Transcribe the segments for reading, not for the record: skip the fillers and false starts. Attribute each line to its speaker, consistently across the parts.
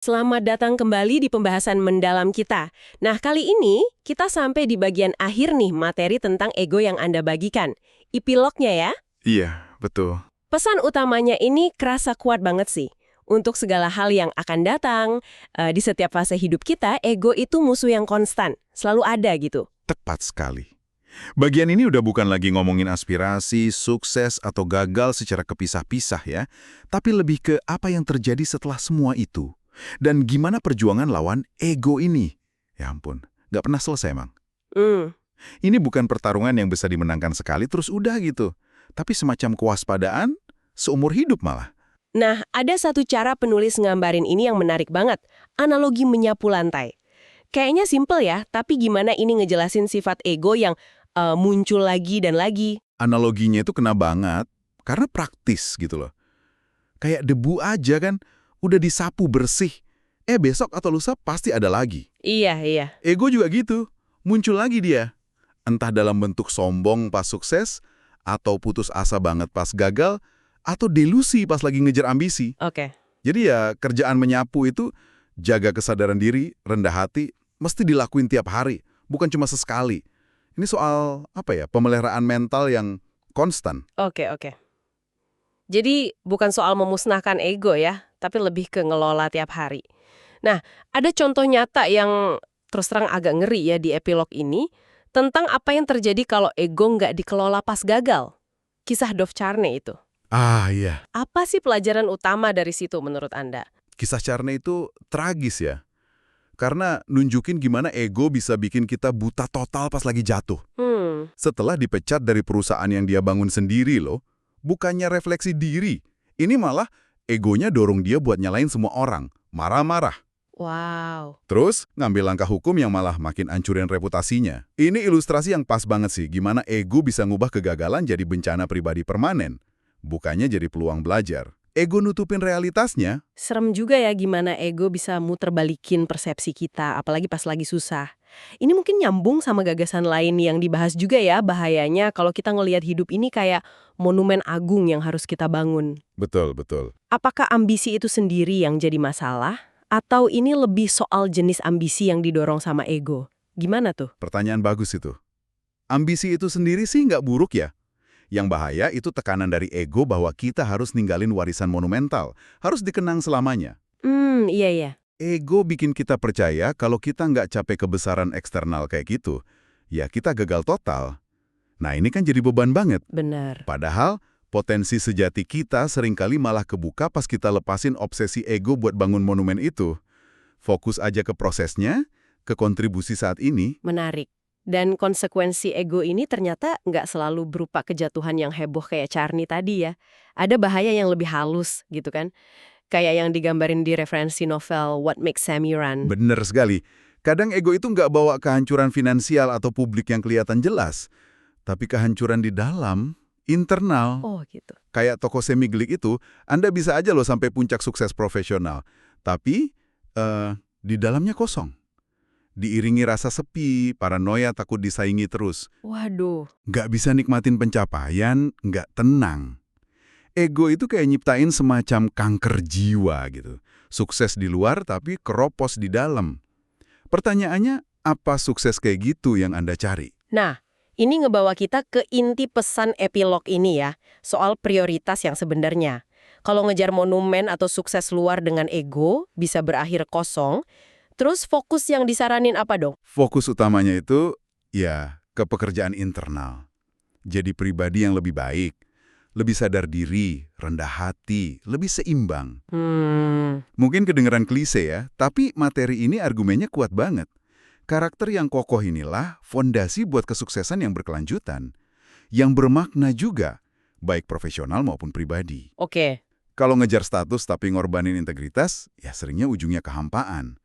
Speaker 1: Selamat datang kembali di pembahasan mendalam kita. Nah, kali ini kita sampai di bagian akhir nih materi tentang ego yang Anda bagikan. Epilognya ya.
Speaker 2: Iya, betul.
Speaker 1: Pesan utamanya ini kerasa kuat banget sih. Untuk segala hal yang akan datang, di setiap fase hidup kita, ego itu musuh yang konstan. Selalu ada gitu.
Speaker 2: Tepat sekali. Bagian ini udah bukan lagi ngomongin aspirasi, sukses, atau gagal secara kepisah-pisah ya, tapi lebih ke apa yang terjadi setelah semua itu. Dan gimana perjuangan lawan ego ini. Ya ampun, nggak pernah selesai, Mang.
Speaker 1: Hmm.
Speaker 2: Ini bukan pertarungan yang bisa dimenangkan sekali terus udah gitu. Tapi semacam kewaspadaan seumur hidup malah.
Speaker 1: Nah, ada satu cara penulis ngambarin ini yang menarik banget. Analogi menyapu lantai. Kayaknya simple ya, tapi gimana ini ngejelasin sifat ego yang muncul lagi dan lagi.
Speaker 2: Analoginya itu kena banget karena praktis gitu loh. Kayak debu aja kan, udah disapu bersih. Besok atau lusa pasti ada lagi.
Speaker 1: Iya, iya.
Speaker 2: Ego juga gitu, muncul lagi dia. Entah dalam bentuk sombong pas sukses, atau putus asa banget pas gagal, atau delusi pas lagi ngejar ambisi.
Speaker 1: Oke.
Speaker 2: Jadi ya kerjaan menyapu itu jaga kesadaran diri, rendah hati, mesti dilakuin tiap hari, bukan cuma sesekali. Ini soal pemeliharaan mental yang konstan.
Speaker 1: Oke, oke. Jadi bukan soal memusnahkan ego ya, tapi lebih ke ngelola tiap hari. Nah, ada contoh nyata yang terus terang agak ngeri ya di epilog ini, tentang apa yang terjadi kalau ego nggak dikelola pas gagal. Kisah Dovcharne itu.
Speaker 2: Ah iya,
Speaker 1: Apa sih pelajaran utama dari situ menurut Anda?
Speaker 2: kisah Charne itu tragis ya. Karena nunjukin gimana ego bisa bikin kita buta total pas lagi jatuh. Setelah dipecat dari perusahaan yang dia bangun sendiri loh, bukannya refleksi diri. Ini malah egonya dorong dia buat nyalain semua orang, marah-marah.
Speaker 1: Wow.
Speaker 2: Terus ngambil langkah hukum yang malah makin ancurin reputasinya. Ini ilustrasi yang pas banget sih, gimana ego bisa ngubah kegagalan jadi bencana pribadi permanen. Bukannya jadi peluang belajar. Ego nutupin realitasnya.
Speaker 1: Serem juga ya gimana ego bisa muter balikin persepsi kita, apalagi pas lagi susah. Ini mungkin nyambung sama gagasan lain yang dibahas juga ya, bahayanya kalau kita ngelihat hidup ini kayak monumen agung yang harus kita bangun.
Speaker 2: Betul, betul.
Speaker 1: Apakah ambisi itu sendiri yang jadi masalah? Atau ini lebih soal jenis ambisi yang didorong sama ego? Gimana tuh?
Speaker 2: Pertanyaan bagus itu. Ambisi itu sendiri sih nggak buruk ya. Yang bahaya itu tekanan dari ego bahwa kita harus ninggalin warisan monumental, harus dikenang selamanya.
Speaker 1: Iya ya.
Speaker 2: Ego bikin kita percaya kalau kita nggak capai kebesaran eksternal kayak gitu, ya kita gagal total. Nah ini kan jadi beban banget.
Speaker 1: Benar.
Speaker 2: Padahal potensi sejati kita seringkali malah kebuka pas kita lepasin obsesi ego buat bangun monumen itu. Fokus aja ke prosesnya, ke kontribusi saat ini.
Speaker 1: Menarik. Dan konsekuensi ego ini ternyata nggak selalu berupa kejatuhan yang heboh kayak Charni tadi ya. Ada bahaya yang lebih halus gitu kan. Kayak yang digambarin di referensi novel What Makes Sammy Run.
Speaker 2: Bener sekali. Kadang ego itu nggak bawa kehancuran finansial atau publik yang kelihatan jelas. Tapi kehancuran di dalam, internal.
Speaker 1: Oh gitu.
Speaker 2: Kayak toko semi-gelik itu, Anda bisa aja loh sampai puncak sukses profesional. Tapi, di dalamnya kosong. Diiringi rasa sepi, paranoia takut disaingi terus.
Speaker 1: Waduh.
Speaker 2: Nggak bisa nikmatin pencapaian, nggak tenang. Ego itu kayak nyiptain semacam kanker jiwa gitu. Sukses di luar tapi keropos di dalam. Pertanyaannya, apa sukses kayak gitu yang Anda cari?
Speaker 1: Nah, ini ngebawa kita ke inti pesan epilog ini ya. Soal prioritas yang sebenarnya. Kalau ngejar monumen atau sukses luar dengan ego, bisa berakhir kosong. Terus fokus yang disaranin apa dong?
Speaker 2: Fokus utamanya itu, ya, ke pekerjaan internal. Jadi pribadi yang lebih baik, lebih sadar diri, rendah hati, lebih seimbang. Mungkin kedengeran klise ya, tapi materi ini argumennya kuat banget. Karakter yang kokoh inilah fondasi buat kesuksesan yang berkelanjutan. Yang bermakna juga, baik profesional maupun pribadi.
Speaker 1: Oke.
Speaker 2: Kalau ngejar status tapi ngorbanin integritas, ya seringnya ujungnya kehampaan.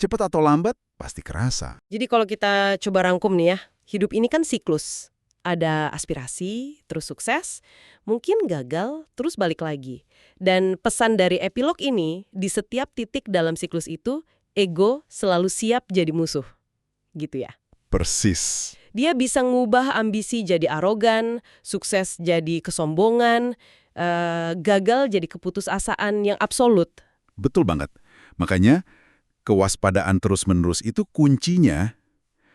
Speaker 2: Cepat atau lambat, pasti kerasa.
Speaker 1: Jadi kalau kita coba rangkum nih ya, hidup ini kan siklus. Ada aspirasi, terus sukses, mungkin gagal, terus balik lagi. Dan pesan dari epilog ini, di setiap titik dalam siklus itu, ego selalu siap jadi musuh. Gitu ya.
Speaker 2: Persis.
Speaker 1: Dia bisa ngubah ambisi jadi arogan, sukses jadi kesombongan, gagal jadi keputusasaan yang absolut.
Speaker 2: Betul banget. Makanya, kewaspadaan terus-menerus itu kuncinya.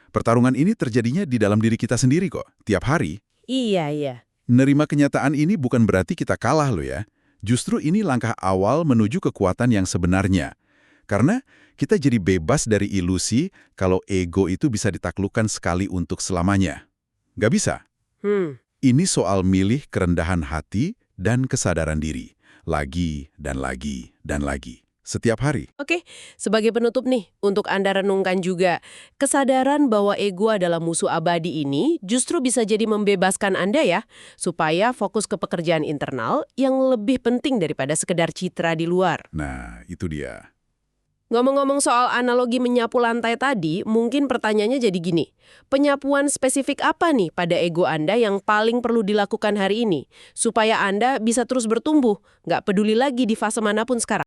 Speaker 2: Pertarungan ini terjadinya di dalam diri kita sendiri kok, tiap hari.
Speaker 1: Iya, iya.
Speaker 2: Nerima kenyataan ini bukan berarti kita kalah loh ya. Justru ini langkah awal menuju kekuatan yang sebenarnya. Karena kita jadi bebas dari ilusi kalau ego itu bisa ditaklukkan sekali untuk selamanya. Nggak bisa. Ini soal milih kerendahan hati dan kesadaran diri. Lagi dan lagi dan lagi. Setiap hari.
Speaker 1: Oke, sebagai penutup nih, untuk Anda renungkan juga, kesadaran bahwa ego adalah musuh abadi ini justru bisa jadi membebaskan Anda ya, supaya fokus ke pekerjaan internal yang lebih penting daripada sekedar citra di luar.
Speaker 2: Nah, itu dia.
Speaker 1: Ngomong-ngomong soal analogi menyapu lantai tadi, mungkin pertanyaannya jadi gini, penyapuan spesifik apa nih pada ego Anda yang paling perlu dilakukan hari ini, supaya Anda bisa terus bertumbuh, nggak peduli lagi di fase manapun sekarang?